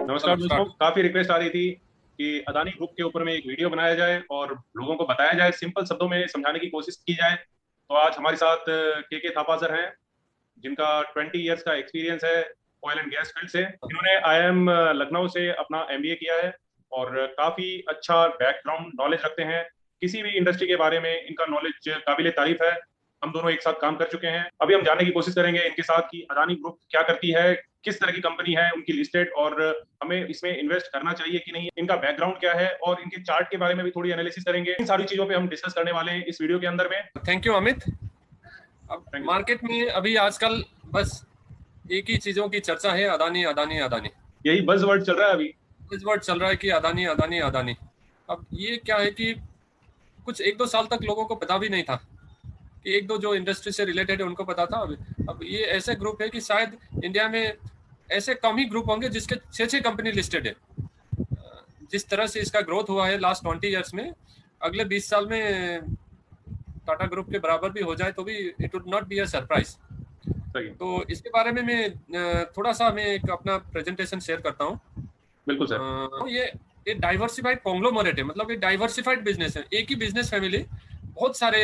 नमस्कार चलो दोस्तों, स्टार्ट। काफी रिक्वेस्ट आ रही थी कि अदानी ग्रुप के ऊपर में एक वीडियो बनाया जाए और लोगों को बताया जाए, सिंपल शब्दों में समझाने की कोशिश की जाए। तो आज हमारे साथ के थापा सर हैं, जिनका 20 इयर्स का एक्सपीरियंस है ऑयल एंड गैस फील्ड से। इन्होंने आईआईएम लखनऊ से अपना एमबीए किया है और काफी अच्छा बैकग्राउंड नॉलेज रखते हैं। किसी भी इंडस्ट्री के बारे में इनका नॉलेज काबिले तारीफ है। हम दोनों एक साथ काम कर चुके हैं। अभी हम जानने की कोशिश करेंगे इनके साथ कि अदानी ग्रुप क्या करती है, किस तरह की कंपनी है उनकी लिस्टेड, और हमें इसमें इन्वेस्ट करना चाहिए कि नहीं, इनका बैकग्राउंड क्या है, और इनके चार्ट के बारे में भी थोड़ी एनालिसिस करेंगे। इन सारी चीजों पे हम डिस्कस करने वाले हैं इस वीडियो के अंदर में। Thank you Amit. अब थैंक यू सर। मार्केट में अभी आजकल बस एक ही चीजों की चर्चा है, अदानी अदानी अदानी। यही बज़वर्ड चल रहा है अभी। इस वर्ड चल रहा है कि अदानी अदानी अदानी। अब ये क्या है कि कुछ एक दो साल तक लोगों को पता भी नहीं था, कि एक दो जो इंडस्ट्री से रिलेटेड है उनको पता था। अब ये ऐसे ग्रुप है कि शायद इंडिया में ऐसे कम ही ग्रुप होंगे जिसके 6-6 कंपनी लिस्टेड है। जिस तरह से इसका ग्रोथ हुआ है लास्ट 20 ईयर्स में, अगले 20 साल में टाटा ग्रुप के बराबर भी हो जाए तो भी it would not be a surprise. सही। तो इसके बारे में मैं थोड़ा सा मैं एक अपना प्रेजेंटेशन शेयर करता हूँ। बिल्कुल सर। ये डाइवर्सिफाइड कॉन्ग्लोमरेट है, मतलब ये डाइवर्सिफाइड बिजनेस है। एक ही बिजनेस फैमिली बहुत सारे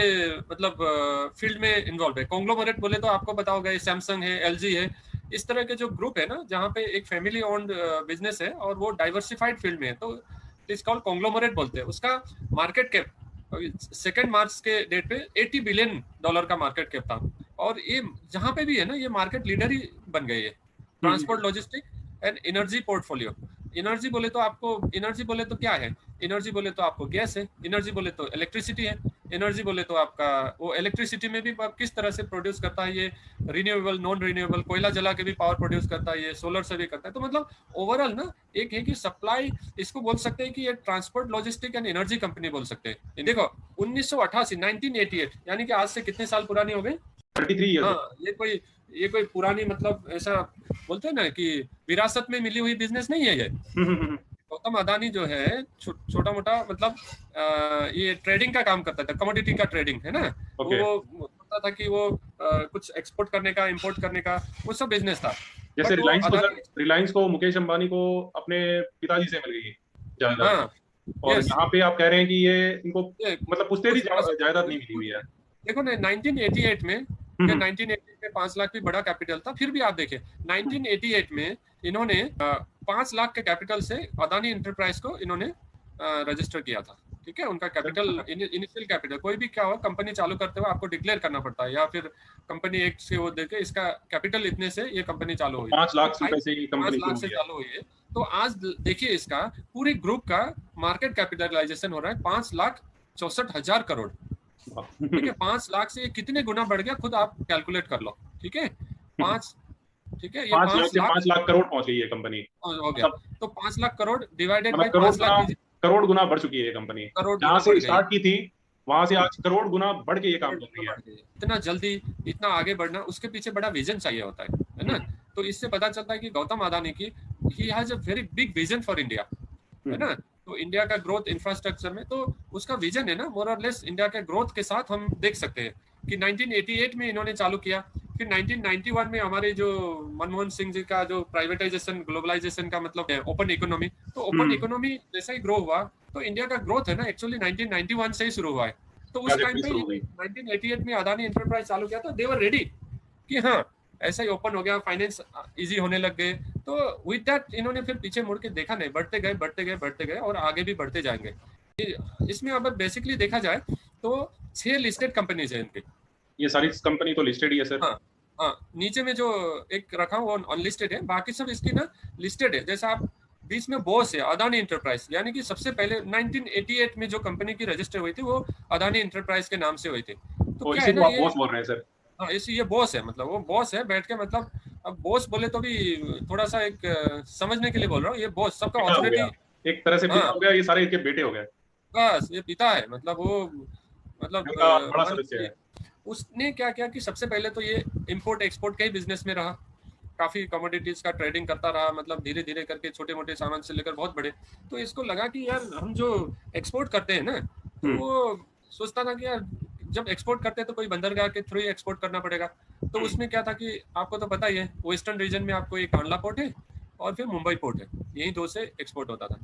मतलब फील्ड में इन्वॉल्व है। कॉन्ग्लोमरेट बोले तो आपको पता होगा, ये सैमसंग है, एलजी है, इस तरह के जो ग्रुप है ना, जहाँ पे एक फैमिली ओन्ड बिजनेस है और वो डाइवर्सिफाइड फील्ड में है, तो इस कॉल कॉन्ग्लोमरेट बोलते हैं। उसका मार्केट कैप 2 मार्च के डेट पे $80 बिलियन का मार्केट कैप था। और ये जहाँ पे भी है ना, ये मार्केट लीडर ही बन गई है। Transport, logistic and energy portfolio. Energy बोले तो आपको, एनर्जी बोले तो क्या है, एनर्जी बोले तो आपको गैस है, एनर्जी बोले तो इलेक्ट्रिसिटी है, एनर्जी बोले तो आपका वो इलेक्ट्रिसिटी में भी आप किस तरह से प्रोड्यूस करता है, ये रिन्यूएबल, नॉन रिन्यूएबल, कोयला जला के भी पावर प्रोड्यूस करता है, ये सोलर से भी करता है। तो मतलब ओवरऑल ना एक है कि सप्लाई, इसको बोल सकते हैं कि ये transport, logistic and energy company बोल सकते हैं। देखो 1988, 1988 यानी कि आज से कितने साल पुरानी हो गई। 33 इयर्स। हाँ, ये कोई पुरानी मतलब ऐसा बोलते हैं ना कि विरासत में मिली हुई बिजनेस नहीं है ये। गौतम अदानी जो है छोटा मोटा मतलब ये ट्रेडिंग का काम करता था, कमोडिटी का ट्रेडिंग है ना। ओके। वो होता था कि वो कुछ एक्सपोर्ट करने का, इंपोर्ट करने का, वो सब बिजनेस था। जैसे बट वो रिलायंस को सर, अदानी, रिलायंस को मुकेश अंबानी को अपने पिताजी से मिल गई जायदाद। हाँ, और यस, यहाँ पे आप कह रहे हैं कि ये इनको ये मतलब पुश्तैनी उस तरह से जायदाद नहीं मिली हुई है। देखो ना 1988 में, क्या हम्म। 1988 में 5 लाख भी बड़ा कैपिटल था। फिर भी आप देखिए 1988 में इन्होंने 5 लाख के कैपिटल से अदानी इंटरप्राइज को इन्होंने रजिस्टर किया था। ठीक है, उनका कैपिटल, इनिशियल कैपिटल, कोई भी क्या हो कंपनी चालू करते हुए आपको डिक्लेयर करना पड़ता है, या फिर कंपनी एक्ट से वो देके इसका कैपिटल इतने से ये कंपनी चालू तो हुई। 5 लाख तो रुपए से ये पांच कंपनी लाख शुरू से हुई है। चालू हुई है। तो आज देखिए इसका पूरे ग्रुप का मार्केट कैपिटलाइजेशन हो रहा है 5,64,000 करोड़। ठीक है, 5 लाख से ये कितने गुना बढ़ गया, खुद आप कैलकुलेट कर लो। ठीक है, 5, ठीक है, ये 5 लाख पांच से लाख 5 लाख करोड़ पहुंच गई है कंपनी। हो गया। मतलब तो 5 लाख करोड़ डिवाइडेड मतलब बाई 5 लाख कीजिए, करोड़ गुना बढ़ चुकी है ये कंपनी। करोड़ जहां गुना से बढ़ गई है। स्टार्ट की थी वहां से हम्म, आज करोड़ गुना बढ़ के ये काम करोड़ कर गुना रही है। बढ़ गई है। इतना जल्दी, इतना आगे बढ़ना, उसके पीछे बड़ा विजन चाहिए होता है ना। तो इससे पता चलता है कि गौतम अदानी की, he has a very big vision for India, है हम्म। ना। तो इंडिया का ग्रोथ इंफ्रास्ट्रक्चर में तो उसका विजन है ना, मोर और लेस इंडिया के ग्रोथ के साथ हम देख सकते हैं कि 1988 में इन्होंने चालू किया। फिर 1991 में हमारे जो मनमोहन सिंह जी का जो प्राइवेटाइजेशन, ग्लोबलाइजेशन का मतलब है ओपन इकोनॉमी, तो ओपन हम्म। इकोनॉमी जैसा ही ग्रो हुआ, तो इंडिया का ग्रोथ है ना एक्चुअली 1991 से ही शुरू हुआ है। तो उस टाइम ट्रैजेक्टरी पे शुरू हो गई। 1988 में अदानी एंटरप्राइज चालू किया, तो दे वर रेडी कि हाँ ऐसा ही ओपन हो गया, फाइनेंस इजी होने लग गए। तो विद दैट इन्होंने फिर पीछे मुड़ के देखा नहीं, बढ़ते गए बढ़ते गए बढ़ते गए और आगे भी बढ़ते जाएंगे। इसमें अगर बेसिकली देखा जाए तो 6 लिस्टेड कंपनीज है इनकी। ये सारी कंपनी तो लिस्टेड ही है सर। हाँ, हाँ, नीचे में जो एक रखा हुआ अनलिस्टेड है, बाकी सब इसकी ना लिस्टेड है। जैसा आप बीच में बॉस है अदानी इंटरप्राइज, यानी कि सबसे पहले 1988 में जो कंपनी की रजिस्टर हुई थी वो अदानी इंटरप्राइज के नाम से हुई थी। तो तो क्या इसी है को ना आप ये, बॉस बोल रहे हैं सर। हाँ, इसी ये बॉस है, मतलब वो बॉस है बैठ के, मतलब अब बॉस बोले तो भी थोड़ा सा एक समझने के लिए बोल रहा हूँ, ये बॉस सबका पिता हो गया, अथॉरिटी। एक तरह से पिता हाँ, हो गया, ये सारे इनके बेटे हो गए। बस ये पिता है, मतलब वो, मतलब इनका बड़ा मान सदस्य लीजिए है। उसने क्या किया कि सबसे पहले तो ये इंपोर्ट एक्सपोर्ट के ही बिजनेस में रहा, काफी कमोडिटीज का ट्रेडिंग करता रहा, मतलब धीरे धीरे करके छोटे मोटे सामान से लेकर बहुत बड़े। तो इसको लगा कि यार हम जो एक्सपोर्ट करते हैं ना, तो हम्म। वो सोचता था कि यार जब एक्सपोर्ट करते हैं तो कोई बंदरगाह के थ्रू ही एक्सपोर्ट करना पड़ेगा। तो उसमें क्या था कि आपको तो पता ही है, वेस्टर्न रीजन में आपको एक कांडला पोर्ट है और फिर मुंबई पोर्ट है, यही दो से एक्सपोर्ट होता था।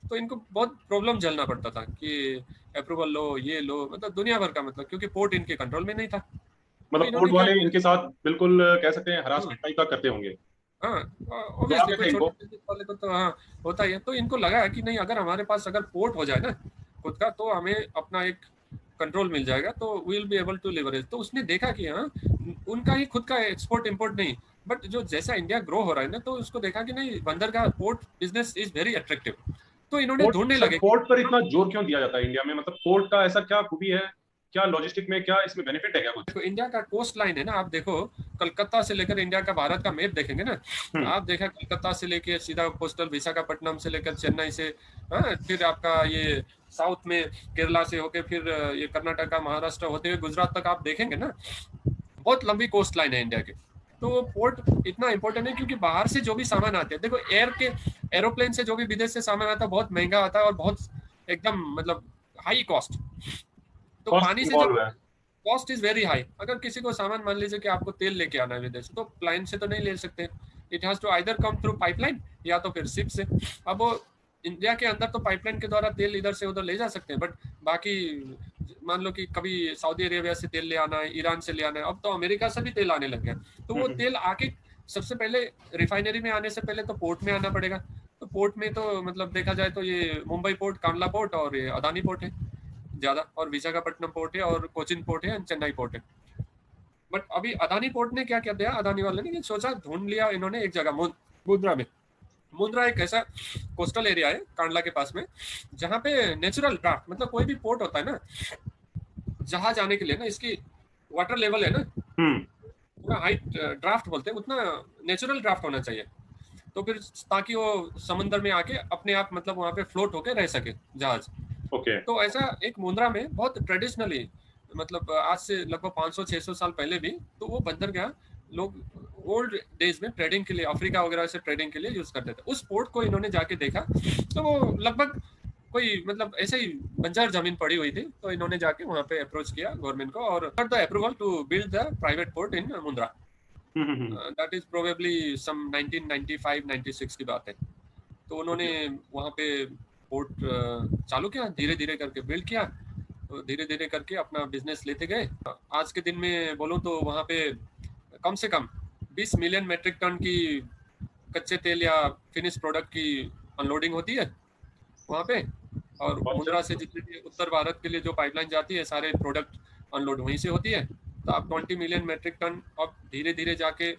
तो इनको बहुत प्रॉब्लम झेलना पड़ता था कि अप्रूवल लो, ये लो, मतलब दुनिया भर का, मतलब क्योंकि पोर्ट इनके कंट्रोल में नहीं था। तो मतलब इन्होंने पोर्ट क्या वाले किया, इनके साथ बिल्कुल कह सकते हैं हाँ हरासमेंट टाइप का करते होंगे, हाँ, ऑब्वियसली दौड़ाते कोई थे छोटे इनको। बिजनेस वाले को तो हाँ होता ही है। तो इनको लगा कि नहीं, अगर हमारे पास अगर पोर्ट हो जाए ना खुद का, तो हमें अपना एक कंट्रोल मिल जाएगा, तो we will be able to leverage. तो उसने देखा कि हाँ, उनका ही खुद का एक्सपोर्ट इंपोर्ट नहीं, बट जो जैसा इंडिया ग्रो हो रहा है ना, तो उसको देखा कि नहीं, बंदरगाह port business is very attractive. तो इन्होंने पोर्ट ढूंढने सर, लगे कि पोर्ट पर इतना जोर क्यों दिया जाता है इंडिया में? मतलब पोर्ट का ऐसा क्या खूबी है, क्या लॉजिस्टिक में क्या इसमें बेनिफिट है क्या कुछ? देखो इंडिया का कोस्ट लाइन है ना, आप देखो कलकत्ता से लेकर इंडिया का भारत का मैप देखेंगे ना, तो हम्म आप देखा कलकत्ता से लेके सीधा कोस्टल विशाखापट्टनम से लेकर चेन्नई से, हाँ, फिर आपका ये साउथ में केरला से होके फिर ये कर्नाटका महाराष्ट्र होते हुए गुजरात तक आप देखेंगे ना, बहुत लंबी कोस्ट लाइन है इंडिया की। तो वो पोर्ट इतना इंपॉर्टेंट है क्योंकि बाहर से जो भी सामान आते हैं, देखो एरोप्लेन से जो भी विदेश से सामान आता है बहुत महंगा आता है और बहुत एकदम मतलब हाई कॉस्ट। तो कॉस्ट पानी से जब इन्वॉल्व है। कॉस्ट इज वेरी हाई, अगर किसी को सामान मान लीजिए कि आपको तेल लेके आना है विदेश से, तो प्लाइन से तो नहीं ले सकते, it has to either come through pipeline या तो फिर शिप से। अब वो इंडिया के अंदर तो पाइपलाइन के द्वारा तेल इधर से उधर ले जा सकते हैं, बट बाकी मान लो कि कभी सऊदी अरेबिया से तेल ले आना है, ईरान से ले आना है, अब तो अमेरिका से भी तेल आने लग गया। तो वो हम्म। तेल आके सबसे पहले रिफाइनरी में आने से पहले तो पोर्ट में आना पड़ेगा। तो पोर्ट में तो मतलब देखा जाए तो ये मुंबई पोर्ट, कांडला पोर्ट और ये अदानी पोर्ट है ज्यादा, और विशाखापट्टनम पोर्ट है और कोचिन पोर्ट है, चेन्नई पोर्ट है। बट अभी अदानी पोर्ट ने क्या किया, अदानी वाले ने सोचा, ढूंढ लिया इन्होंने एक जगह मुंद्रा में। मुंद्रा एक ऐसा कोस्टल एरिया है कांडला के पास में, जहाँ पे नेचुरल ड्राफ्ट, मतलब कोई भी पोर्ट होता है ना, जहाज आने के लिए ना, इसकी वाटर लेवल है ना, हम्म। पूरा हाइट ड्राफ्ट बोलते हैं, उतना नेचुरल ड्राफ्ट होना चाहिए। तो फिर ताकि वो समंदर में आके अपने आप मतलब वहां पे फ्लोट होके रह सके जहाज। ओके। तो ऐसा एक मुंद्रा में बहुत ट्रेडिशनली, मतलब आज से लगभग 500-600 साल पहले भी, तो वो बंदरगाह लोग ओल्ड डेज में ट्रेडिंग के लिए, अफ्रीका वगैरह से ट्रेडिंग के लिए यूज करते थे। उस पोर्ट को इन्होंने जाके देखा, तो वो लगभग कोई मतलब ऐसे ही बंजर जमीन पड़ी हुई थी, तो इन्होंने जाके वहां पे अप्रोच किया गवर्नमेंट को और got the approval to build the private port in Mundra. Hmm. That is probably some 1995-96 की बात है। तो उन्होंने ओके। वहाँ पे पोर्ट चालू किया, धीरे धीरे करके बिल्ड किया, तो धीरे धीरे करके अपना बिजनेस लेते गए। आज के दिन में बोलूँ तो वहाँ पे कम से कम 20 मिलियन मेट्रिक टन की कच्चे तेल या फिनिश प्रोडक्ट की अनलोडिंग होती है वहाँ पे। और बहुत मुंद्रा अच्छा। से जितने भी उत्तर भारत के लिए जो पाइपलाइन जाती है, सारे प्रोडक्ट अनलोड वहीं से होती है। तो आप 20 मिलियन मेट्रिक टन, अब धीरे धीरे जाके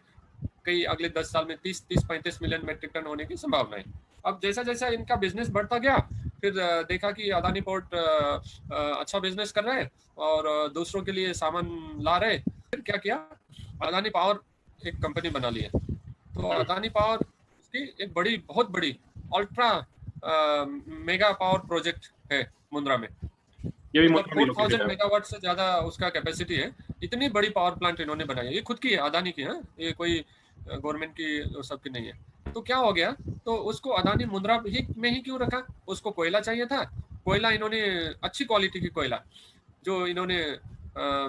कई अगले 10 साल में 30-35 मिलियन मेट्रिक टन होने की संभावना है। अब जैसा जैसा इनका बिजनेस बढ़ता गया, फिर देखा कि अदानी पोर्ट अच्छा बिजनेस कर रहे हैं और दूसरों के लिए सामान ला रहे, फिर क्या किया, अदानी पावर एक कंपनी बना ली है। तो हम्म। अदानी पावर की एक बड़ी, बहुत बड़ी अल्ट्रा मेगा पावर प्रोजेक्ट है मुंद्रा में। ये भी मतलब मुद्रा में लोकेटेड 4000 है। मेगावाट से ज्यादा उसका कैपेसिटी है। इतनी बड़ी पावर प्लांट इन्होंने बनाई है, ये खुद की है, अदानी की है, ये कोई गवर्नमेंट की सबकी नहीं है। तो क्या हो गया, तो उसको अदानी मुंद्रा ही में ही क्यों रखा, उसको कोयला चाहिए था। कोयला इन्होंने अच्छी क्वालिटी की कोयला जो इन्होंने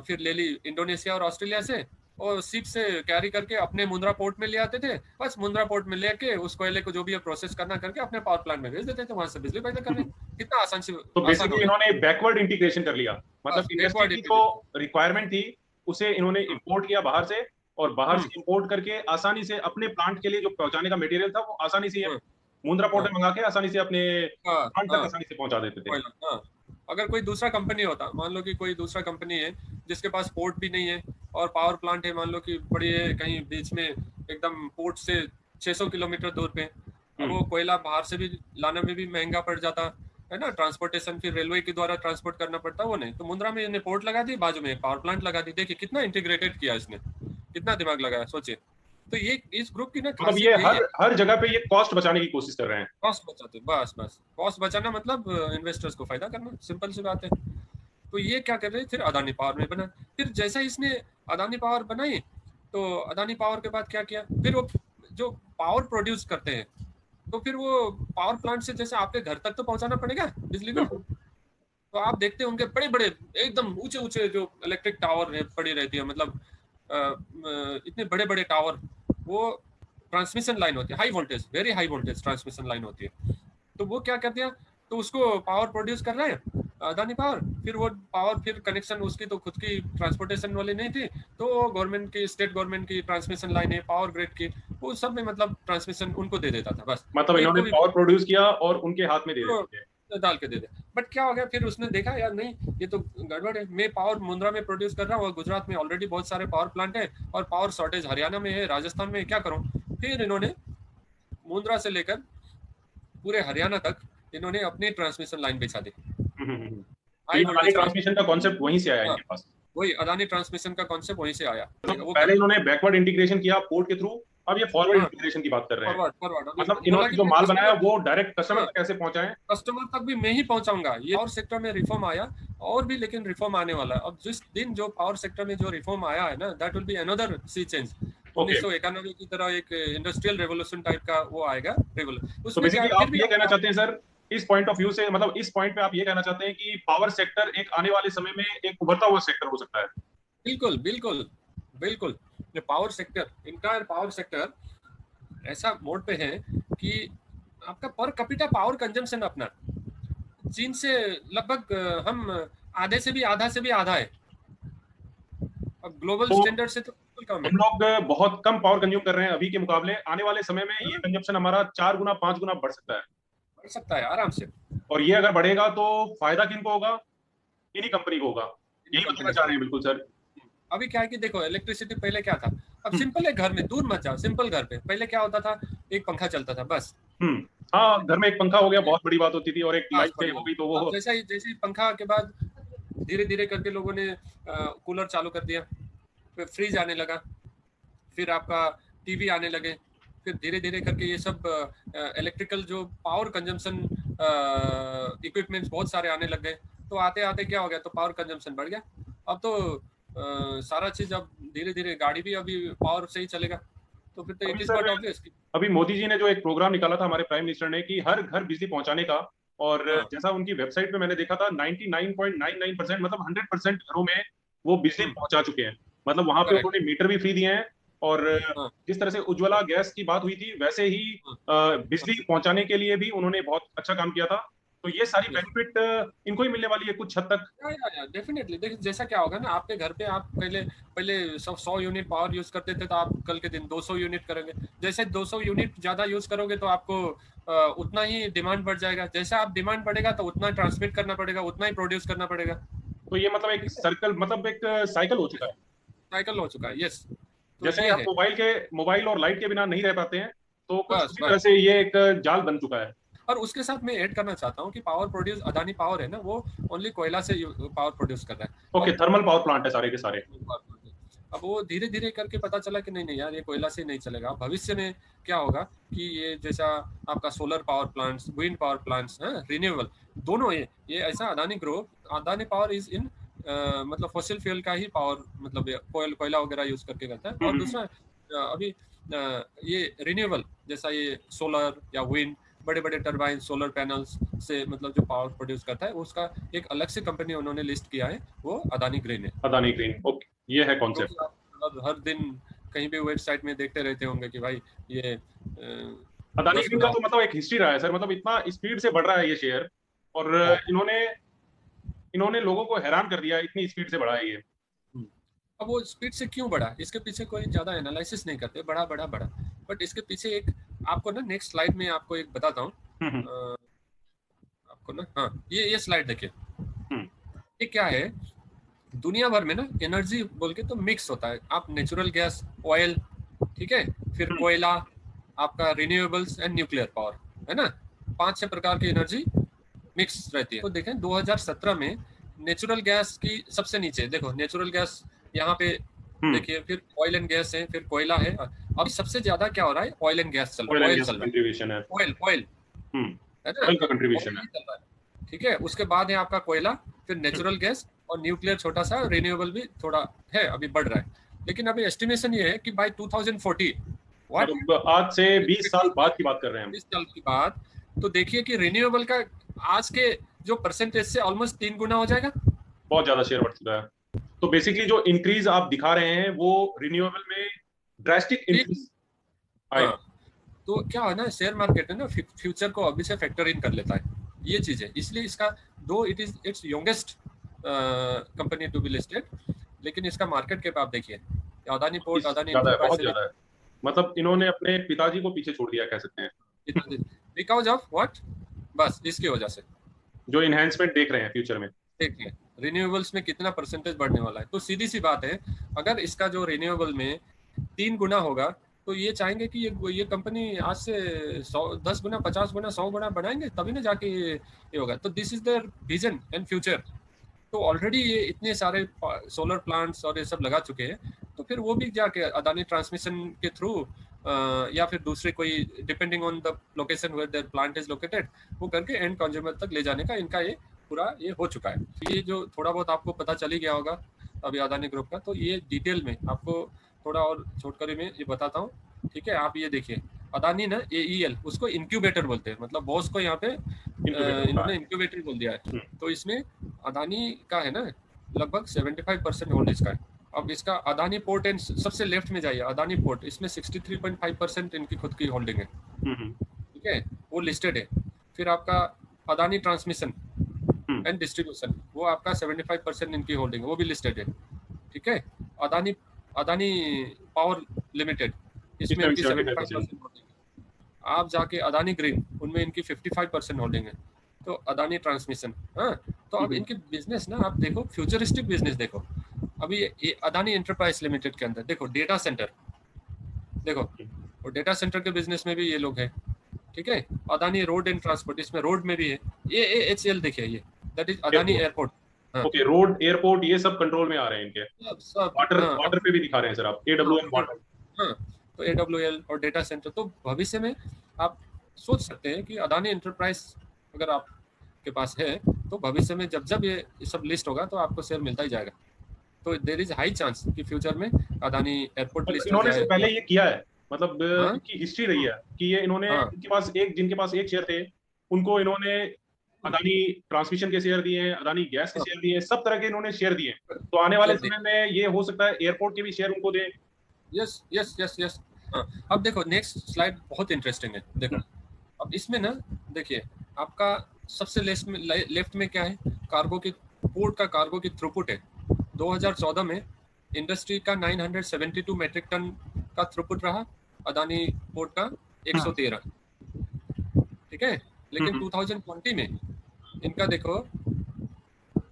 फिर ले ली इंडोनेशिया और ऑस्ट्रेलिया से, और शिप से कैरी करके अपने मुंद्रा पोर्ट में ले आते थे। बस मुंद्रा पोर्ट में लेके उस कोयले को जो भी प्रोसेस करना करके अपने पावर प्लांट में भेज देते थे, वहां से बिजली पैदा कर रहे हम्म। हैं। कितना आसान से तो आसान हो बेसिकली गया। इन्होंने बैकवर्ड इंटीग्रेशन कर लिया, मतलब बस इंडस्ट्री बैकवर्ड की जो इंटीग्रेशन। रिक्वायरमेंट थी उसे इन्होंने इंपोर्ट किया बाहर से, और बाहर हम्म से इंपोर्ट करके आसानी से अपने प्लांट के लिए जो पहुंचाने का मटेरियल था वो आसानी से हम्म, मुंद्रा पोर्ट हाँ में मंगा के आसानी से अपने हाँ प्लांट तक हाँ, आसानी से पहुंचा देते थे। कोयला, हाँ। अगर कोई दूसरा कंपनी होता, मान लो कि कोई दूसरा कंपनी है जिसके पास पोर्ट भी नहीं है और पावर प्लांट है, मान लो कि बड़ी है कहीं बीच में एकदम पोर्ट से 600 किलोमीटर दूर पे, अब हम्म। वो कोयला बाहर से भी लाने में भी महंगा पड़ जाता है ना, ट्रांसपोर्टेशन फिर रेलवे के द्वारा ट्रांसपोर्ट करना पड़ता, वो नहीं। तो मुंद्रा में इन्हें पोर्ट लगा दी, बाजू में पावर प्लांट लगा दी। देखिए कितना इंटीग्रेटेड किया इसने, कितना दिमाग लगाया, सोचिए। तो ये इस ग्रुप की ना मतलब ये खासियत यही है, हर हर जगह पे ये कॉस्ट बचाने की कोशिश कर रहे हैं। कॉस्ट बचाते, बस बस कॉस्ट बचाना मतलब इन्वेस्टर्स को फायदा करना, सिंपल सी बात है। तो ये क्या कर रहे हैं, फिर अदानी पावर में बना। फिर जैसा इसने अदानी पावर बनाई, तो अदानी पावर के बाद क्या किया, फिर वो जो पावर प्रोड्यूस करते हैं, तो फिर वो पावर प्लांट से जैसे आपके घर तक तो पहुंचाना पड़ेगा बिजली को। बिल्कुल। तो आप देखते हैं उनके बड़े बड़े एकदम ऊंचे ऊंचे जो इलेक्ट्रिक टावर है पड़ी रहती है, मतलब इतने बड़े बड़े टावर, वो ट्रांसमिशन लाइन होती है, high voltage, very high voltage transmission line होती है। तो वो क्या कर दिया, तो उसको पावर प्रोड्यूस कर रहे हैं अदानी पावर, फिर वो पावर फिर कनेक्शन उसकी तो खुद की ट्रांसपोर्टेशन वाली नहीं थी, तो गवर्नमेंट की, स्टेट गवर्नमेंट की ट्रांसमिशन लाइन है, पावर ग्रिड की, वो सब में मतलब ट्रांसमिशन उनको दे देता था बस। मतलब एक इन्होंने को भी पावर प्रोड्यूस किया और उनके हाथ में दे देते थे। डाल के दे दे। बट क्या हो गया, फिर उसने देखा यार नहीं ये तो गड़बड़ है, मैं पावर मुंद्रा में प्रोड्यूस कर रहा हूँ और गुजरात में ऑलरेडी बहुत सारे पावर प्लांट है और पावर शॉर्टेज हरियाणा में है, राजस्थान में है, क्या करूँ। फिर इन्होंने मुंद्रा से लेकर पूरे हरियाणा तक इन्होंने अपनी ट्रांसमिशन लाइन बिछा दी। तो ये अदानी ट्रांसमिशन का कॉन्सेप्ट वहीं से आया इनके पास। वही अदानी ट्रांसमिशन का कॉन्सेप्ट वहीं से आया। तो पहले इन्होंने बैकवर्ड इंटीग्रेशन किया पोर्ट के थ्रू, अब ये फॉरवर्ड इंटीग्रेशन की बात कर रहे हैं। फॉरवर्ड मतलब इन्होंने जो माल बनाया वो डायरेक्ट कस्टमर तक कैसे पहुंचाएं, कस्टमर तक भी मैं ही पहुंचाऊंगा। ये पावर सेक्टर में रिफॉर्म आया और भी, लेकिन रिफॉर्म आने वाला है। अब जिस दिन जो पावर सेक्टर में जो रिफॉर्म आया है ना, that will be another sea change. 1991 की तरह एक इंडस्ट्रियल रेवोल्यूशन टाइप का वो आएगा रेवोल्यूशन। तो बेसिकली आप ये कहना चाहते हैं सर, इस पॉइंट ऑफ व्यू से, मतलब इस पॉइंट पे आप ये कहना चाहते हैं कि पावर सेक्टर एक आने वाले समय में एक उभरता हुआ सेक्टर हो सकता है। बिल्कुल बिल्कुल बिल्कुल। Power sector, entire power sector ऐसा मोड पे है कि आपका पर कैपिटा पावर कंजम्पशन अपना चीन से लगभग हम आधे से भी आधा है। अब ग्लोबल स्टैंडर्ड से तो बिल्कुल कम है। हम लोग बहुत कम पावर कंज्यूम कर रहे हैं अभी के मुकाबले। आने वाले समय में ये कंजम्पशन हमारा 4 गुना 5 गुना बढ़ सकता है। बढ़ सकता है आराम से। और ये अगर बढ़ेगा तो फायदा किनको होगा? इन्हीं कंपनी को होगा। यही बताना चाह रहे हैं। बिल्कुल सर। अभी क्या है कि देखो इलेक्ट्रिसिटी पहले क्या था, अब सिंपल है, घर में दूर मत जाओ, सिंपल घर पे पहले क्या होता था, एक पंखा चलता था बस। हाँ, घर में एक पंखा हो गया बहुत बड़ी बात होती थी, और एक लाइट हो गई तो वो जैसे ही पंखा के बाद धीरे धीरे करके लोगों ने कूलर चालू कर दिया, फिर फ्रिज आने लगा, फिर आपका टीवी आने लगे, फिर धीरे धीरे करके ये सब इलेक्ट्रिकल जो पावर कंजम्पशन इक्विपमेंट्स बहुत सारे आने लग गए। तो आते आते क्या हो गया, तो पावर कंजम्पशन बढ़ गया। अब तो सारा चीज अब धीरे धीरे गाड़ी भी अभी पावर से ही चलेगा, तो फिर तो इट इज नॉट ऑब्वियस। अभी मोदी जी ने जो एक प्रोग्राम निकाला था हमारे प्राइम मिनिस्टर ने कि हर घर बिजली पहुंचाने का, और जैसा उनकी वेबसाइट पे मैंने देखा था 99.99% मतलब 100% घरों में वो बिजली पहुंचा चुके हैं। मतलब वहां पे उन्होंने मीटर भी फ्री दिए हैं, और जिस तरह से उज्ज्वला गैस की बात हुई थी वैसे ही बिजली पहुंचाने के लिए भी उन्होंने बहुत अच्छा काम किया था। तो ये सारी बेनिफिट इनको ही मिलने वाली है कुछ हद तक। डेफिनेटली। देखिए जैसा क्या होगा ना, आपके घर पे आप पहले 100 यूनिट पावर यूज करते थे, तो आप कल के दिन 200 यूनिट करेंगे। जैसे 200 यूनिट ज्यादा यूज करोगे तो आपको उतना ही डिमांड बढ़ जाएगा। जैसा आप डिमांड बढ़ेगा तो उतना ट्रांसमिट करना पड़ेगा, उतना ही प्रोड्यूस करना पड़ेगा। तो ये मतलब एक सर्कल, मतलब एक साइकिल हो चुका है। साइकिल हो चुका है, यस। जैसे आप मोबाइल और लाइट के बिना नहीं रह पाते हैं, तो कुछ उसी तरह से ये एक जाल बन चुका है। और उसके साथ मैं ऐड करना चाहता हूँ कि पावर प्रोड्यूस अदानी पावर है ना, वो ओनली कोयला से पावर प्रोड्यूस कर रहा है। ओके, थर्मल पावर प्लांट है सारे के सारे। अब वो धीरे धीरे करके पता चला कि नहीं यार, ये कोयला से नहीं चलेगा। भविष्य में क्या होगा कि ये जैसा आपका solar power plants, wind power plants, renewable, दोनों ये ऐसा अदानी पावर इज इन मतलब फॉसिल फ्यूल का ही पावर, मतलब कोयला वगैरह यूज करके करता है। और दूसरा अभी ये रिन्यूएबल, जैसा ये सोलर या विंड, बड़े बड़े टरबाइन, सोलर पैनल्स से मतलब जो पावर प्रोड्यूस करता है, उसका एक अलग से कंपनी उन्होंने लिस्ट किया है, वो अदानी ग्रीन है। अदानी ग्रीन, ओके, ये है कॉन्सेप्ट। तो हर दिन कहीं भी वेबसाइट में देखते रहते होंगे कि भाई ये अदानी ग्रीन का तो मतलब एक हिस्ट्री रहा है सर। मतलब इतना स्पीड से बढ़ रहा है ये शेयर, और इन्होंने लोगों को हैरान कर दिया, इतनी स्पीड से बढ़ा है ये। अब वो स्पीड से क्यों बढ़ा, इसके पीछे कोई ज्यादा एनालिसिस नहीं करते, बढ़ा, बट इसके पीछे एक आपको ना नेक्स्ट स्लाइड में आपको एक बताता हूँ आपको ना। हाँ, ये स्लाइड देखिए, ये क्या है, दुनिया भर में ना एनर्जी बोल के तो मिक्स होता है। आप नेचुरल गैस, ऑयल, ठीक है, फिर कोयला, आपका रिन्यूएबल्स एंड न्यूक्लियर पावर, है ना, 5-6 प्रकार की एनर्जी मिक्स रहती है। तो देखें 2017 में नेचुरल गैस की सबसे नीचे देखो, नेचुरल गैस यहाँ पे देखिए, फिर ऑयल एंड गैस है, फिर कोयला है। अभी सबसे ज्यादा क्या हो रहा है, ऑयल एंड गैस चल रहा है, ऑयल का कंट्रीब्यूशन है, ठीक है। उसके बाद है आपका कोयला, फिर नेचुरल गैस, और न्यूक्लियर छोटा सा, रिन्यूएबल भी थोड़ा है, अभी बढ़ रहा है। लेकिन अभी एस्टिमेशन ये है कि बाय 2040, आज से 20 साल बाद की बात कर रहे हैं, 20 साल की बात, तो देखिए कि रिन्यूएबल का आज के जो परसेंटेज से ऑलमोस्ट 3 गुना हो जाएगा। बहुत ज्यादा शेयर बढ़ चुका है। तो बेसिकली जो इंक्रीज आप दिखा रहे हैं वो रिन्यूएबल में ड्रास्टिक इंक्रीज, हाँ, तो क्या है ना, शेयर मार्केट है ना, फ्यूचर को अभी से फैक्टर इन कर लेता है, ये चीज है। इसलिए इसका, though it is its youngest company to be listed, लेकिन इसका मार्केट कैप आप देखिए, अदानी पोर्ट, अदानी ज्यादा है, बहुत इंटरप्राइजेज, ज्यादा है। मतलब इन्होंने अपने पिताजी को पीछे छोड़ दिया कह सकते हैं, बिकॉज ऑफ व्हाट, बस इसकी वजह से। जो इन्हेंसमेंट देख रहे हैं फ्यूचर में। देखिए रिन्यूएबल्स में कितना परसेंटेज बढ़ने वाला है, तो सीधी सी बात है, अगर इसका जो रिन्यूएबल में 3 गुना होगा, तो ये चाहेंगे कि ये कंपनी आज से 10 गुना, 50 गुना, 100 गुना बनाएंगे, तभी ना जाके ये होगा। तो this is their vision and future. तो ऑलरेडी ये इतने सारे सोलर प्लांट्स और ये सब लगा चुके हैं, तो फिर वो भी जाके अदानी ट्रांसमिशन के थ्रू या फिर दूसरे कोई, depending on the location where their plant is located, वो करके एंड कंज्यूमर तक ले जाने का इनका ये पूरा ये हो चुका है। ये जो थोड़ा बहुत आपको पता चल ही गया होगा अभी अदानी ग्रुप का, तो ये डिटेल में आपको थोड़ा और छोटकरी में ये बताता हूँ, ठीक है। आप ये देखिए, अदानी ना AEL, उसको इंक्यूबेटर बोलते हैं, मतलब बॉस को यहाँ पे इन्होंने इंक्यूबेटर बोल दिया है। तो इसमें अदानी का है ना लगभग 75% होल्ड इसका है। अब इसका अदानी पोर्ट एंड सबसे लेफ्ट में जाइए, अदानी पोर्ट, इसमें 63.5% इनकी खुद की होल्डिंग है, ठीक है, वो लिस्टेड है। फिर आपका अदानी ट्रांसमिशन एंड डिस्ट्रीब्यूशन, वो आपका 75% इनकी होल्डिंग है, वो भी लिस्टेड है, ठीक है। अदानी अदानी पावर लिमिटेड, इसमें इनकी 75% होल्डिंग है। आप जाके अदानी ग्रीन, उनमें इनकी 55% होल्डिंग है। तो अदानी ट्रांसमिशन, हाँ, तो अब इनके बिजनेस ना आप देखो, फ्यूचरिस्टिक बिजनेस देखो। अभी ये अदानी एंटरप्राइज लिमिटेड के अंदर देखो डेटा सेंटर, देखो, और डेटा सेंटर के बिजनेस में भी ये लोग हैं, ठीक है। अदानी रोड एंड ट्रांसपोर्ट, इसमें रोड में भी है। AAHL देखिए, ये that is Adani airport. Okay, road, airport, ये सब कंट्रोल में आ रहे हैं इनके। सब वाटर, हाँ, वाटर पे भी दिखा रहे हैं सर आप, AWL वाटर। हाँ, तो AWL और डेटा सेंटर, तो भविष्य में आप सोच सकते हैं कि अदानी एंटरप्राइज अगर आपके पास है, तो भविष्य में जब जब ये सब लिस्ट होगा, तो आपको शेयर मिलता ही जाएगा। तो देयर इज हाई चांस कि फ्यूचर में अदानी एयरपोर्ट लिस्ट हो इन्होंने से जाए। पहले ये किया है, मतलब हाँ, इनकी हिस्ट्री रही है कि ये इन्होंने, हाँ, इनके पास एक, जिनके पास एक शेयर थे, उनको इन्होंने अदानी ट्रांसमिशन के शेयर दिए हैं, अदानी गैस के हाँ, शेयर दिए हैं, सब तरह के इन्होंने शेयर दिए हैं। तो आने वाले समय में ये हो सकता है एयरपोर्ट के भी शेयर उनको दें। Yes yes yes yes. हाँ, अब देखो नेक्स्ट स्लाइड बहुत इंटरेस्टिंग है, देखो। अब इसमें ना देखिए, आपका सबसे लेफ्ट में क्या है, कार्गो की, पोर्ट का कार्गो की थ्रूपुट है। 2014 में इंडस्ट्री का 972 मैट्रिक टन का थ्रूपुट रहा, अदानी पोर्ट का 113, ठीक है। लेकिन 2020 में इनका देखो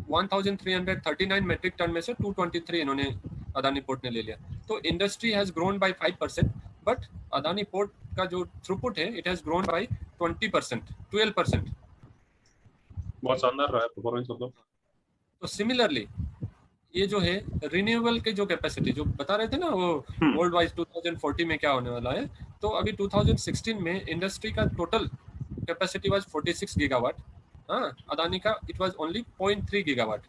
1339 मैट्रिक टन में से 223 इन्होंने अदानी पोर्ट ने ले लिया। तो industry has grown by 5%, but Adani port का जो थ्रूपुट है इट हैज ग्रोन बाय 12%। बहुत शानदार रहा है परफॉर्मेंस मतलब। तो सिमिलरली ये जो है रिन्यूएबल के जो कैपेसिटी जो बता रहे थे ना, वो वर्ल्ड वाइज 2040 में क्या होने वाला है, तो अभी 2016 में इंडस्ट्री का टोटल कैपेसिटी वाज 46 गीगावाट, हाँ, अदानी का इट वाज ओनली 0.3 गीगावाट।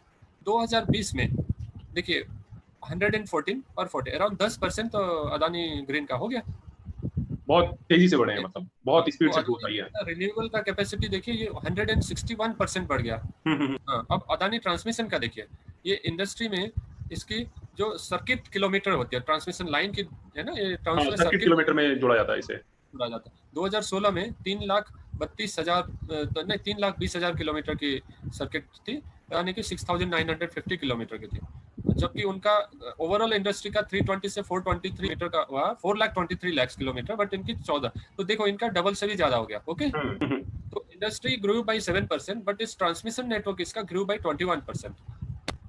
2020 में देखिए 114 और 40, अराउंड 10% तो अदानी ग्रीन का हो गया। बहुत तेजी से बढ़े हैं, मतलब बहुत स्पीड से ग्रोथ आई है। रिन्यूएबल का कैपेसिटी देखिए, ये 161% बढ़ गया। हाँ, अब अदानी ट्रांसमिशन का देखिए, ये इंडस्ट्री में इसकी जो सर्किट किलोमीटर होती है, ट्रांसमिशन लाइन की है ना, ये ट्रांसमिशन सर्किट किलोमीटर में जोड़ा जाता है इसे, जोड़ा जाता है। 2016 में 3,32,000 नहीं 3,20,000 किलोमीटर की सर्किट थी, यानी कि 6,950 किलोमीटर की थी। जबकि उनका ओवरऑल इंडस्ट्री का 320 से 423 मीटर का हुआ, 4,23,00,000 किलोमीटर, बट इनकी 14। तो देखो इनका डबल से भी ज्यादा हो गया। ओके, तो इंडस्ट्री ग्रो बाय 7%, बट इस ट्रांसमिशन नेटवर्क इसका ग्रो बाय 21%।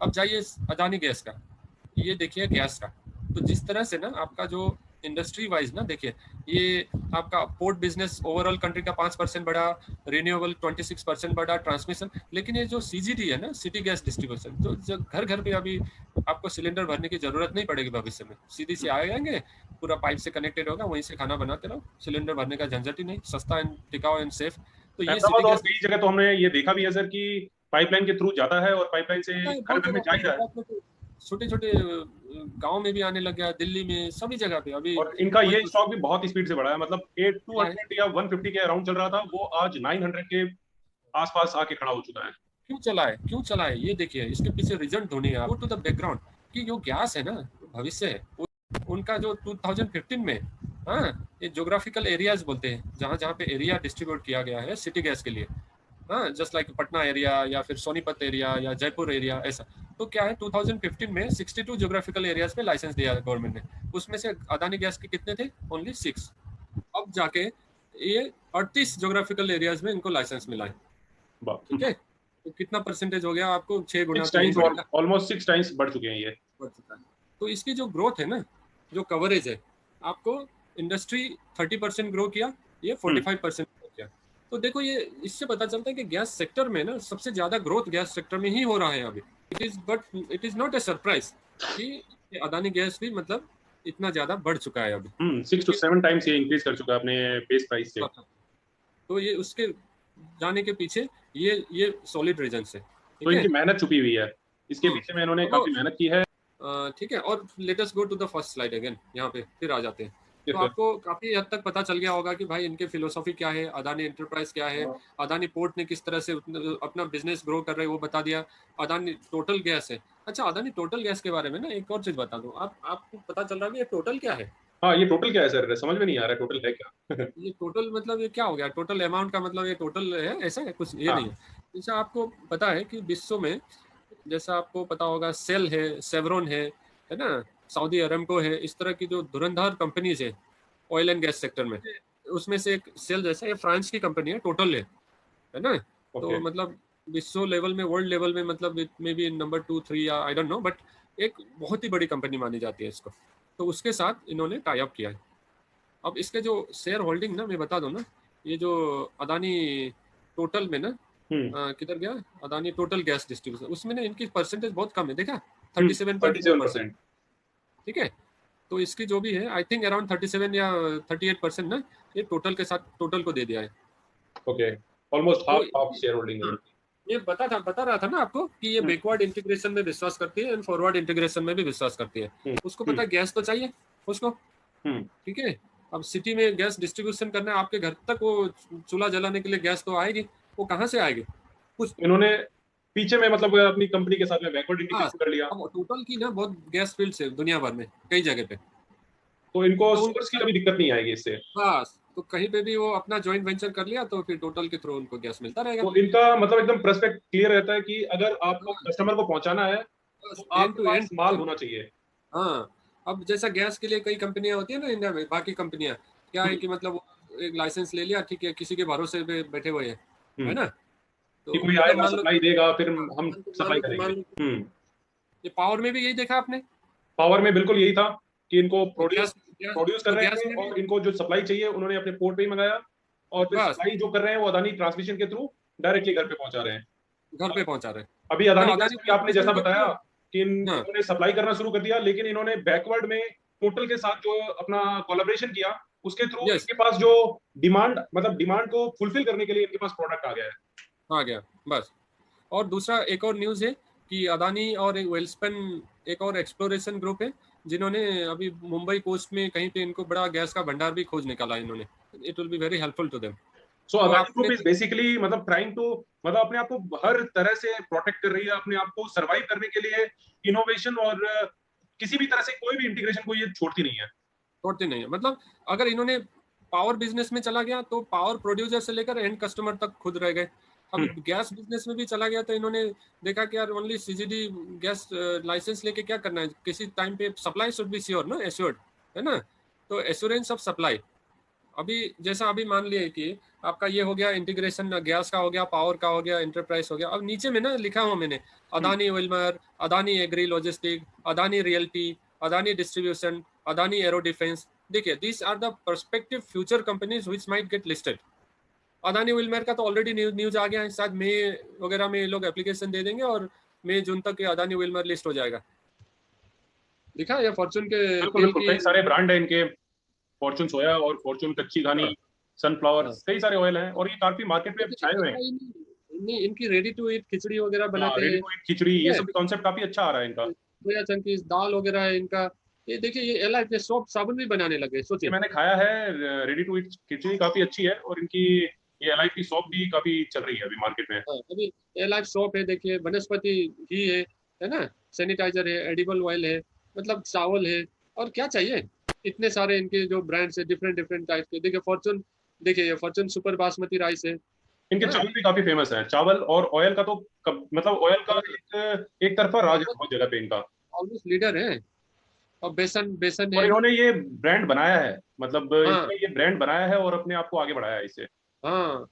अब जाइए अदानी गैस का, ये देखिए गैस का, तो जिस तरह से ना आपका जो इंडस्ट्री वाइज ना देखिए, ये आपका पोर्ट बिजनेस ओवरऑल कंट्री का 5% बढ़ा, रिन्यूएबल 26% बढ़ा, ट्रांसमिशन। लेकिन ये जो CGD है ना, सिटी गैस डिस्ट्रीब्यूशन, तो घर घर पे अभी आपको सिलेंडर भरने की जरूरत नहीं पड़ेगी भविष्य में, सीधी से आएंगे, पूरा पाइप से कनेक्टेड होगा, वहीं से खाना बनाते रहो, सिलेंडर भरने का झंझट ही नहीं, सस्ता एंड टिकाऊ एंड सेफ। तो ये हैदराबाद और कई जगह तो हमने ये देखा भी है सर कि पाइपलाइन के थ्रू जाता है और पाइपलाइन से घर घर में जा ही रहा है। छोटे छोटे गांव में भी आने लग गया, दिल्ली में, सभी जगह पे अभी। और इनका ये स्टॉक भी बहुत स्पीड से बढ़ा है, मतलब 200 या 150 के अराउंड चल रहा था, वो आज 900 के आसपास आके खड़ा हो चुका है। क्यों चला है ये देखिए, इसके पीछे रीजन ढूंढिए आप, गो टू द बैकग्राउंड, कि जो गैस है ना भविष्य है। उनका जो 2015 में हाँ, ये ज्योग्राफिकल एरियाज बोलते हैं, जहाँ जहाँ पे एरिया डिस्ट्रीब्यूट किया गया है सिटी गैस के लिए। हाँ, जस्ट लाइक पटना एरिया या फिर सोनीपत एरिया या जयपुर एरिया, ऐसा। तो क्या है, 2015 में 62 ज्योग्राफिकल एरियाज पे लाइसेंस दिया गवर्नमेंट ने। उसमें से अदानी गैस के कितने थे? ओनली 6। अब जाके ये 38 ज्योग्राफिकल एरियाज में इनको लाइसेंस मिला है। ठीक है, तो कितना परसेंटेज हो गया आपको? 6 गुना 6 तो नहीं टाइम्स और बढ़ेगा, ऑलमोस्ट 6 टाइम्स बढ़ चुके हैं ये। बढ़ चुका है। तो इसकी जो ग्रोथ है ना, जो कवरेज है, आपको इंडस्ट्री 30% ग्रो किया, ये 45% ग्रो किया। तो देखो, ये इससे पता चलता है कि गैस सेक्टर में ना सबसे ज्यादा ग्रोथ गैस सेक्टर में ही हो रहा है अभी। It is not a surprise कि अदानी गैस भी मतलब इतना ज्यादा बढ़ चुका है अभी। 6 to 7 टाइम्स ये इंक्रीज कर चुका है अपने बेस प्राइस से। तो ये उसके जाने के पीछे ये सॉलिड रीजन है। तो ठीक है, इनकी मेहनत छुपी हुई है, इसके पीछे में इन्होंने अब काफी मेहनत की है। ठीक है, और let us go to the first slide again. यहाँ पे फिर आ जाते हैं। तो फिर आपको काफी हद तक पता चल गया होगा कि भाई इनके फिलोसॉफी क्या है, अदानी एंटरप्राइज क्या है, अदानी पोर्ट ने किस तरह से अपना बिजनेस ग्रो कर रहे हैं वो बता दिया। अदानी टोटल गैस है। अच्छा, अदानी टोटल गैस के बारे में ना एक और चीज बता दूं, आपको पता चल रहा है कि ये टोटल क्या है? हाँ, ये टोटल क्या है सर? समझ में नहीं आ रहा है टोटल है क्या। ये टोटल मतलब ये क्या हो गया? टोटल अमाउंट का मतलब ये टोटल है, ऐसा है कुछ? ये नहीं हाँ। है। जैसा आपको पता है कि विश्व में, जैसा आपको पता होगा, सेल है, सेवरॉन है ना, सऊदी अरामको है, इस तरह की जो धुरंधर कंपनीज है ऑयल एंड गैस सेक्टर में, उसमें से एक सेल जैसा, ये फ्रांस की कंपनी है, टोटल है ना। तो ओके। मतलब विश्व लेवल में, वर्ल्ड लेवल में, मतलब इट मे बी नंबर 2 3 या आई डोंट नो, बट एक बहुत ही बड़ी कंपनी मानी जाती है इसको। तो उसके साथ इन्होंने टाई अप किया है। अब इसके जो शेयर होल्डिंग ना, मैं बता दूं ना, ये जो अदानी टोटल में ना, किधर गया अदानी टोटल गैस डिस्ट्रीब्यूशन, उसमें ना इनकी परसेंटेज बहुत कम है, देखा? 37.4%। 37%। ठीक है, तो इसकी जो भी है, आई थिंक अराउंड 37 या 38% ना, ये टोटल के साथ टोटल को दे दिया है। ओके, ऑलमोस्ट तो हाफ हाफ शेयर होल्डिंग है हाँ, इनकी। ये बता रहा था ना आपको कि ये हम्म, बैकवर्ड इंटीग्रेशन में विश्वास करती है एंड फॉरवर्ड इंटीग्रेशन में भी विश्वास करती है। हम्म, उसको हम्म, पता है गैस तो चाहिए उसको। हम्म। ठीक है, अब सिटी में गैस डिस्ट्रीब्यूशन करना है, आपके घर तक वो चूल्हा जलाने के लिए गैस तो आएगी। वो कहाँ से आएगी? कुछ। इन्होंने पीछे में मतलब अपनी कंपनी के साथ में बैकवर्ड हाँ, इंटीग्रेशन कर लिया। अब टोटल की ना बहुत गैस फील्ड है दुनिया भर में, कई जगह पे। तो इनको तो उनको सोर्स की कभी दिक्कत नहीं आएगी इससे। बस, तो कहीं पे भी वो अपना जॉइंट वेंचर कर लिया तो फिर टोटल के थ्रू उनको गैस मिलता रहेगा। तो इनका मतलब एकदम पर्सपेक्ट क्लियर रहता है कि अगर आपको कस्टमर को पहुंचाना है बस तो एंड आपके टू पास एंड। माल होना चाहिए। हाँ, अब जैसा गैस के लिए कई कंपनियां होती है ना इंडिया में, बाकी कंपनियां क्या है हम्म, कि मतलब वो एक लाइसेंस ले लिया, ठीक है, किसी के भरोसे पे बैठे हुए हैं, है हम्म। ना। कि तो कोई मतलब आएगा मान लो, सप्लाई देगा फिर हाँ, हम सप्लाई करेंगे। मान लो हम्म। ये पावर में भी यही देखा आपने। पावर में बिल्कुल यही था कि इनको तो प्रोड्यूस प्रोड्यूस कर तो रहे गैस थे में भी और इनको जो सप्लाई चाहिए उन्होंने अपने पोर्ट पे ही मंगाया, और फिर बस सप्लाई जो कर रहे हैं वो अदानी ट्रांसमिशन के थ्रू डायरेक्टली घर पे पहुंचा रहे हैं। घर पे पहुंचा रहे हैं। अभी ना अदानी गैस अदानी में भी आपने ट्रांसमिशन जैसा के बताया थ्रू। कि हाँ, इन्होंने सप्लाई करना शुरू कर दिया, लेकिन इन्होंने बैकवर्ड में टोटल के साथ जो अपना कोलैबोरेशन किया उसके थ्रू यस, इनके पास जो डिमांड, मतलब डिमांड को फुलफिल करने के लिए इनके पास प्रोडक्ट आ गया है। आ गया बस। और दूसरा एक और न्यूज़ है कि अदानी और वेलस्पन, एक और एक्सप्लोरेशन ग्रुप है, जिन्होंने अभी मुंबई कोस्ट में कहीं पे इनको बड़ा गैस का भंडार भी खोज निकाला इन्होंने। It will be very helpful to them. So तो अदानी आपने, ग्रुप इज बेसिकली मतलब ट्राइंग टू, मतलब अपने आप को हर तरह से प्रोटेक्ट कर रही है, अपने आप को सरवाइव करने के लिए इनोवेशन और किसी भी तरह से कोई भी इंटीग्रेशन को ये छोड़ती नहीं है। छोड़ते नहीं है, मतलब अगर इन्होंने पावर बिजनेस में चला गया तो पावर प्रोड्यूसर से लेकर एंड कस्टमर तक खुद रह गए। हम्म, अब गैस बिजनेस में भी चला गया तो इन्होंने देखा कि यार ओनली सीजीडी गैस लाइसेंस लेके क्या करना है, किसी टाइम पे सप्लाई शुड बी श्योर ना, एश्योर्ड, है ना। तो एश्योरेंस ऑफ सप्लाई, अभी जैसा अभी मान लिए कि आपका ये हो गया इंटीग्रेशन, गैस का हो गया, पावर का हो गया, एंटरप्राइज हो गया। अब नीचे में ना लिखा हुआ मैंने, हम्म। Adani Wilmar, Adani agri logistic, Adani realty, Adani distribution, Adani aero defence. देखिए, these are the perspective future companies which might get listed. Adani Wilmar का तो ऑलरेडी न्यूज आ गया है, शायद मई वगैरह में ये लोग एप्लीकेशन दे देंगे और मई जून तक ये अदानी विल्मर लिस्ट हो जाएगा। दिखा या फॉर्चून के बिल्कुल तेल बिल्कुल, की। कई सारे ब्रांड है इनके। फॉर्चून सोया और फॉर्चून कच्ची घानी, हाँ, सनफ्लावर, हाँ। कई सारे ऑयल हैं और ये काफी मार्केट में छाए हुए हैं। नहीं, इनकी रेडी टू ईट खिचड़ी वगैरह हाँ, बनाते रेडी हैं। टू ईट खिचड़ी, ठीक ये है, सब कॉन्सेप्ट काफी अच्छा आ रहा है इनका। सोया चंकीज दाल वगैरह है इनका। ये देखिए, ये एल आई सोप साबुन भी बनाने लगे, ये सोचिए। मैंने खाया है, रेडी टू ईट खिचड़ी काफी अच्छी है, और इनकी ये एलआई की शॉप भी काफी चल रही है अभी मार्केट में। हाँ, अभी एल आई सोप है, देखिए, वनस्पति घी है ना, सैनिटाइजर है, एडिबल ऑयल है, मतलब चावल है। और क्या चाहिए, इतने सारे इनके जो ब्रांड्स है डिफरेंट डिफरेंट टाइप के। देखिए फॉर्चून, देखिए ये फॉर्चून सुपर बासमती राइस है। इनके हाँ चावल भी काफी फेमस है, चावल और ऑयल का तो मतलब ऑयल का एक तरफा राज है बहुत जगह पे इनका। ऑलमोस्ट लीडर है। और बेसन, बेसन और है। इन्होंने ये ब्रांड बनाया है, मतलब हाँ इन्होंने ये ब्रांड बनाया है और अपने आप को आगे बढ़ाया है इससे। हाँ।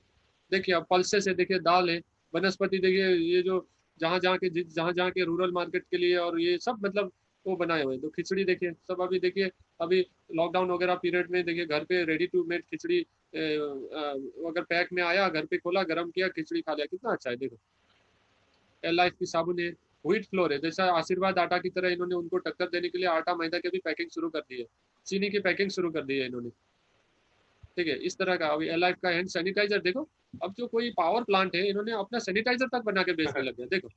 देखिए अब पल्सेस है, देखिए दाल है, वनस्पति, देखिए ये जो जहाँ जहाँ जहाँ के रूरल मार्केट के लिए, और ये सब मतलब वो बनाए हुए हैं। तो खिचड़ी देखिए सब, अभी देखिए अभी लॉकडाउन वगैरह पीरियड में देखिए घर पे रेडी टू मेड खिचड़ी, अगर पैक में आया, घर पे खोला, गर्म किया, खिचड़ी खा लिया, कितना अच्छा है। देखो एल लाइफ की साबुन है, व्हीट फ्लोर है, जैसा आशीर्वाद आटा की तरह इन्होंने उनको टक्कर देने के लिए आटा मैदा की भी पैकिंग शुरू कर दी है, चीनी की पैकिंग शुरू कर दी है इन्होंने। ठीक है, इस तरह का अभी एल लाइफ का हैंड सैनिटाइजर देखो, अब जो कोई पावर प्लांट है इन्होंने अपना सैनिटाइजर तक बना के बेचने लग गया। देखो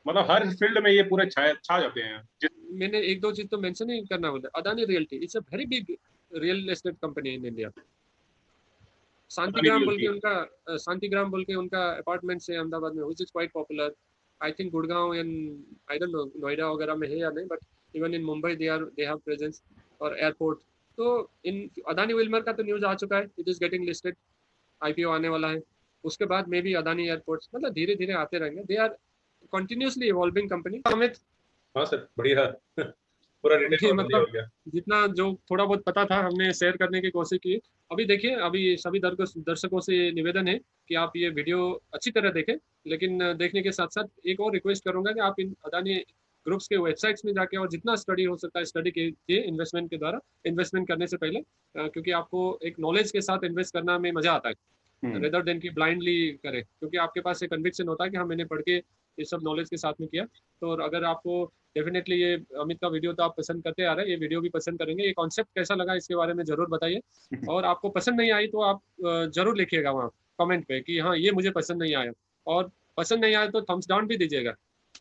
मतलब हर फील्ड में ये पूरे छा जाते हैं मैंने एक दो चीज तो मेंशन ही करना होता है, Adani realty it's a very big real estate company in India. Adani Shantigram बोल के रियल्टी। उनका, शांतिग्राम बोल के उनका अपार्टमेंट्स है अहमदाबाद में, which is quite popular. I think Gurgaon and I don't know Noida वगैरह में है या नहीं, but even in Mumbai they have presence, और एयरपोर्ट। तो इन अदानी विल्मर का तो न्यूज आ चुका है, it is getting listed, IPO आने वाला है। उसके बाद में भी अदानी एयरपोर्ट्स, मतलब धीरे धीरे आते रहेंगे, they are continuously evolving company. Amit, हाँ सर बढ़िया। पूरा डिटेल अभी और बढ़िया हो मतलब गया। जितना जो थोड़ा बहुत पता था हमने शेयर करने की कोशिश की। अभी देखिए अभी सभी दर्शकों से निवेदन है कि आप ये वीडियो अच्छी तरह देखें, लेकिन देखने के साथ साथ एक और रिक्वेस्ट करूंगा कि आप इन अदानी ग्रुप्स के वेबसाइट्स में जाके और जितना स्टडी हो सकता है स्टडी कीजिए इन्वेस्टमेंट के द्वारा, इन्वेस्टमेंट करने से पहले, क्योंकि आपको एक नॉलेज के साथ इन्वेस्ट करना में मजा आता है, हम्म। रेदर देन की ब्लाइंडली करे, क्योंकि आपके पास एक कन्विक्शन होता है कि हाँ मैंने पढ़ के ये सब नॉलेज के साथ में किया। तो और अगर आपको डेफिनेटली ये अमित का वीडियो तो आप पसंद करते आ रहे हैं, ये वीडियो भी पसंद करेंगे। ये कॉन्सेप्ट कैसा लगा इसके बारे में जरूर बताइए, और आपको पसंद नहीं आई तो आप जरूर लिखिएगा वहाँ कमेंट पे कि हाँ ये मुझे पसंद नहीं आया, और पसंद नहीं आया तो थम्स डाउन भी दीजिएगा।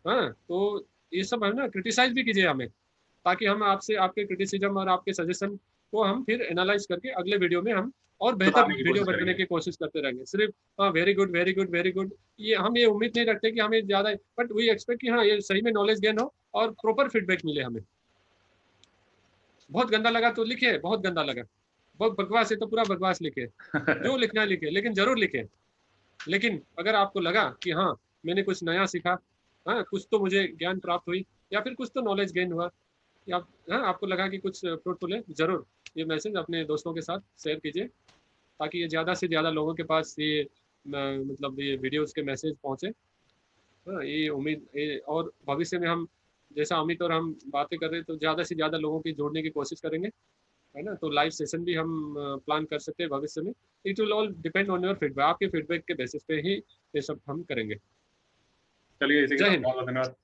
हाँ तो ये सब है ना, क्रिटिसाइज भी कीजिए हमें, ताकि हम आपसे आपके क्रिटिसिज्म और आपके सजेशन को हम फिर एनालाइज करके अगले वीडियो में हम और बेहतर सुधारने की वीडियो कोशिश बनाने करेंगे। की कोशिश करते रहेंगे। सिर्फ हाँ very good very good very good, ये हम ये उम्मीद नहीं रखते कि हमें ज्यादा, बट वी एक्सपेक्ट कि हाँ ये सही में नॉलेज गेन हो और प्रॉपर फीडबैक मिले हमें। बहुत गंदा लगा तो लिखे, बहुत गंदा लगा, बहुत बकवास है तो पूरा बकवास लिखे, जो लिखना है लिखे, लेकिन जरूर लिखे। लेकिन अगर आपको लगा कि हाँ मैंने कुछ नया सीखा, हाँ कुछ तो मुझे ज्ञान प्राप्त हुई, या फिर कुछ तो नॉलेज गेन हुआ, या हाँ आपको लगा कि कुछ फ्रूटफुल है, जरूर ये मैसेज अपने दोस्तों के साथ शेयर कीजिए, ताकि ये ज़्यादा से ज़्यादा लोगों के पास ये मतलब ये वीडियोस के मैसेज पहुँचे। हाँ ये उम्मीद और भविष्य में हम जैसा अमित और हम बातें कर रहे हैं तो ज़्यादा से ज़्यादा लोगों की जोड़ने की कोशिश करेंगे, है ना। तो लाइव सेशन भी हम प्लान कर सकते हैं भविष्य में। It will all depend on your feedback, आपके फीडबैक के बेसिस पे ही ये सब हम करेंगे। चलिए इसी के जय साथ हिंद। बहुत बहुत धन्यवाद।